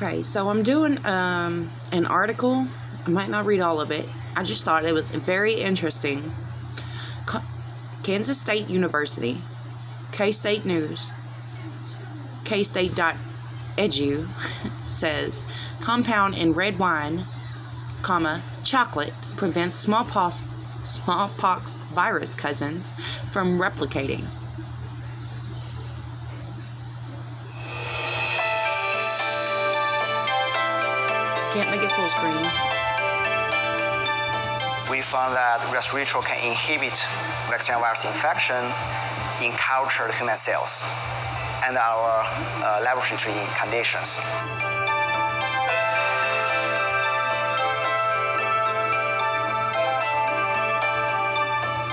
Okay, so I'm doing an article. I might not read all of it. I just thought it was very interesting. Kansas State University, K-State News, kstate.edu says compound in red wine, chocolate prevents smallpox virus cousins from replicating. Can't make it full screen. We found that resveratrol can inhibit vaccinia virus infection in cultured human cells and our laboratory conditions.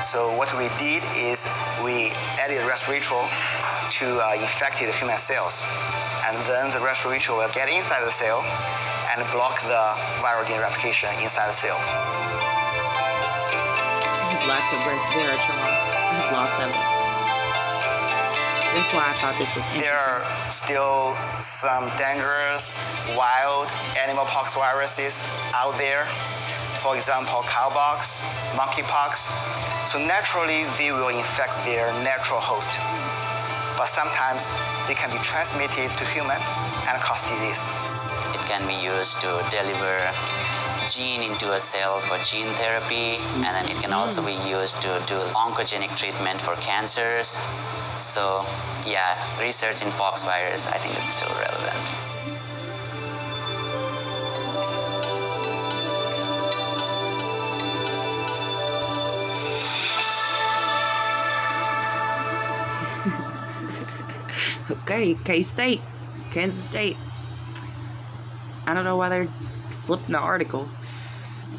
So what we did is we added resveratrol to infected human cells, and then the resveratrol will get inside the cell and block the viral DNA replication inside the cell. I have lots of resveratrol. I have lots of it. That's why I thought this was interesting. There are still some dangerous wild animal pox viruses out there. For example, cowpox, monkeypox. So naturally, they will infect their natural host. But sometimes they can be transmitted to human and cause disease. It can be used to deliver gene into a cell for gene therapy, and then it can also be used to do oncogenic treatment for cancers. So yeah, research in pox virus, I think it's still relevant. Okay, K-State, Kansas State. I don't know why they're flipping the article.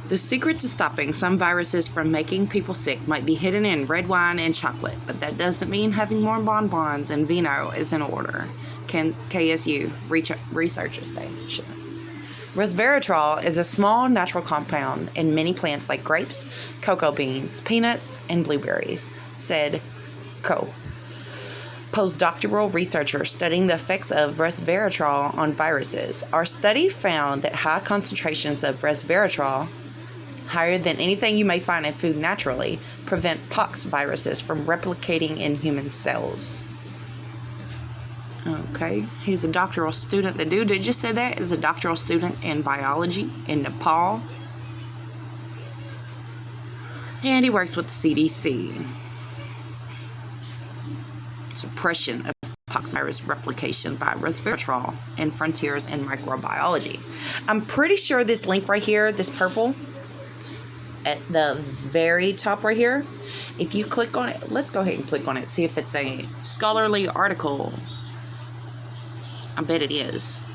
The secret to stopping some viruses from making people sick might be hidden in red wine and chocolate, but that doesn't mean having more bonbons and vino is in order. KSU researchers say. Resveratrol is a small natural compound in many plants like grapes, cocoa beans, peanuts, and blueberries, said postdoctoral researcher studying the effects of resveratrol on viruses. Our study found that high concentrations of resveratrol, higher than anything you may find in food naturally, prevent pox viruses from replicating in human cells. Okay, he's a doctoral student. The dude that just said that is a doctoral student in biology in Nepal. And he works with the CDC. Suppression of poxvirus replication by resveratrol and frontiers in microbiology. I'm pretty sure this link right here, this purple, at the very top right here, if you click on it, let's go ahead and click on it, see if it's a scholarly article. I bet it is.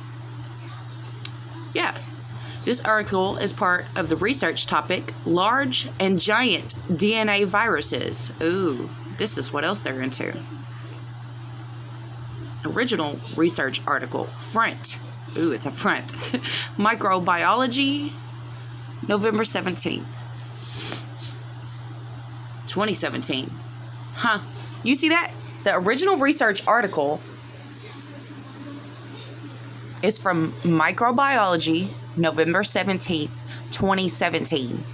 Yeah. This article is part of the research topic, large and giant DNA viruses. Ooh, this is what else they're into. Original research article, front. Ooh, it's a front. Microbiology, November 17th, 2017. Huh. You see that? The original research article is from Microbiology, November 17th, 2017.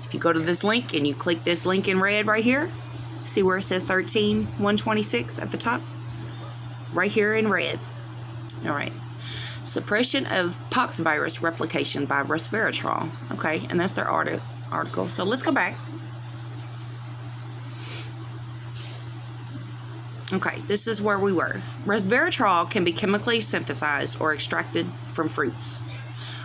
If you go to this link and you click this link in red right here, see where it says 13/126 at the top? Right here in red. All right. Suppression of pox virus replication by resveratrol. Okay, and that's their article. So let's go back. Okay, this is where we were. Resveratrol can be chemically synthesized or extracted from fruits.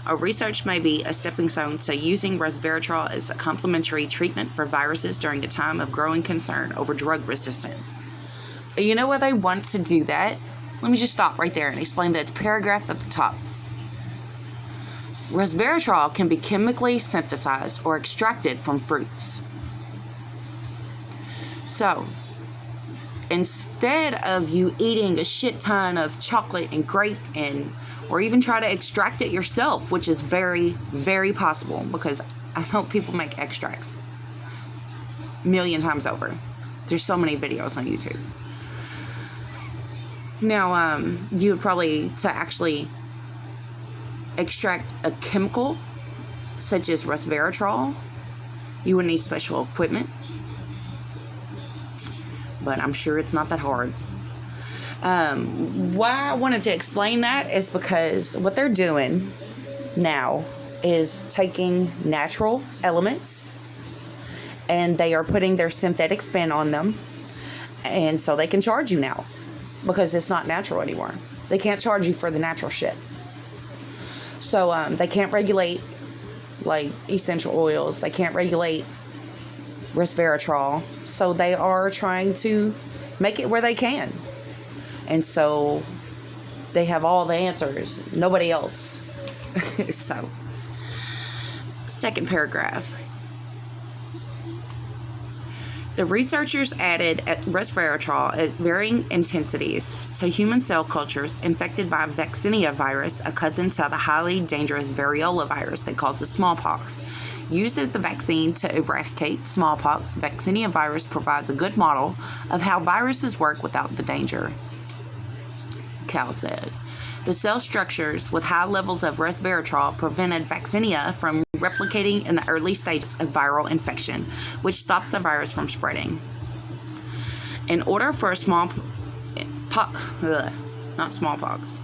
Our research may be a stepping stone to using resveratrol as a complementary treatment for viruses during a time of growing concern over drug resistance. You know why they want to do that? Let me just stop right there and explain that paragraph at the top. Resveratrol can be chemically synthesized or extracted from fruits. So, instead of you eating a shit ton of chocolate and grape or even try to extract it yourself, which is very, very possible because I know people make extracts a million times over. There's so many videos on YouTube. Now, you would probably, to actually extract a chemical such as resveratrol, you would need special equipment. But I'm sure it's not that hard. Why I wanted to explain that is because what they're doing now is taking natural elements and they are putting their synthetic spin on them, and so they can charge you now because it's not natural anymore. They can't charge you for the natural shit. So they can't regulate like essential oils. They can't regulate resveratrol. So they are trying to make it where they can. And so they have all the answers. Nobody else. So, second paragraph. The researchers added resveratrol at varying intensities to human cell cultures infected by vaccinia virus, a cousin to the highly dangerous variola virus that causes smallpox. Used as the vaccine to eradicate smallpox, vaccinia virus provides a good model of how viruses work without the danger, Cal said. The cell structures with high levels of resveratrol prevented vaccinia from replicating in the early stages of viral infection, which stops the virus from spreading. In order for a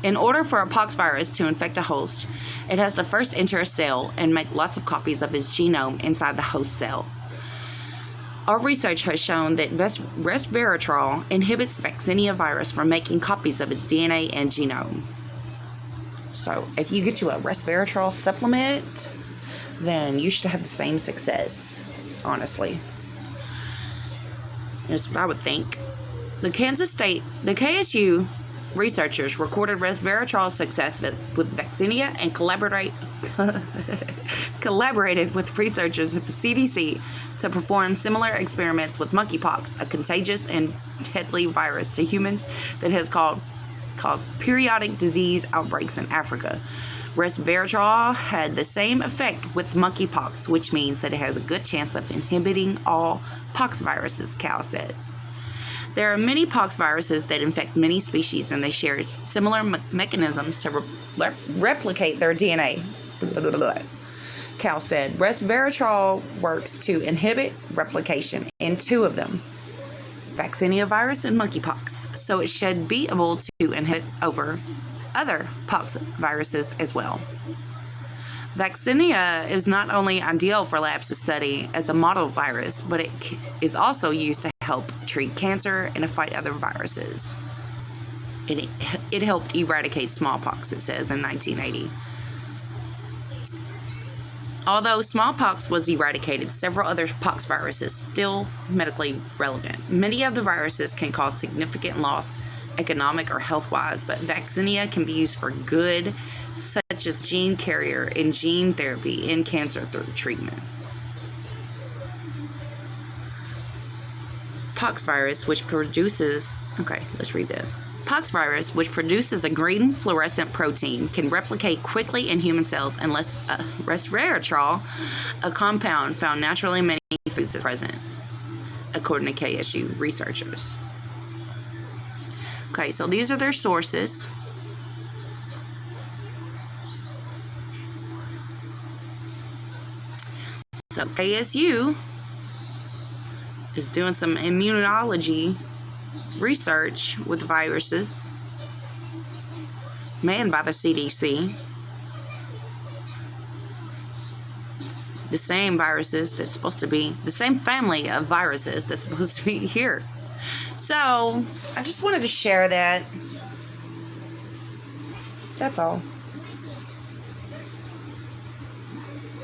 In order for a pox virus to infect a host, it has to first enter a cell and make lots of copies of its genome inside the host cell. Our research has shown that resveratrol inhibits vaccinia virus from making copies of its DNA and genome. So, if you get you a resveratrol supplement, then you should have the same success, honestly. That's what I would think. The KSU researchers recorded resveratrol's success with vaccinia and collaborated with researchers at the CDC to perform similar experiments with monkeypox, a contagious and deadly virus to humans that has caused periodic disease outbreaks in Africa. Resveratrol had the same effect with monkeypox, which means that it has a good chance of inhibiting all pox viruses, Cal said. There are many pox viruses that infect many species, and they share similar mechanisms to replicate their DNA. Cal said, resveratrol works to inhibit replication in two of them, vaccinia virus and monkeypox, so it should be able to inhibit over other pox viruses as well. Vaccinia is not only ideal for labs to study as a model virus, but it is also used to help treat cancer and to fight other viruses. It helped eradicate smallpox, it says, in 1980. Although smallpox was eradicated, several other pox viruses still medically relevant. Many of the viruses can cause significant loss, economic or health-wise, but vaccinia can be used for good, such as gene carrier in gene therapy in cancer treatment. Pox virus, which produces... Okay, let's read this. Pox virus, which produces a green fluorescent protein, can replicate quickly in human cells unless resveratrol, a compound found naturally in many foods, is present, according to KSU researchers. Okay, so these are their sources. So KSU is doing some immunology research with viruses manned by the CDC. The same viruses that's supposed to be, the same family of viruses that's supposed to be here. So, I just wanted to share that. That's all.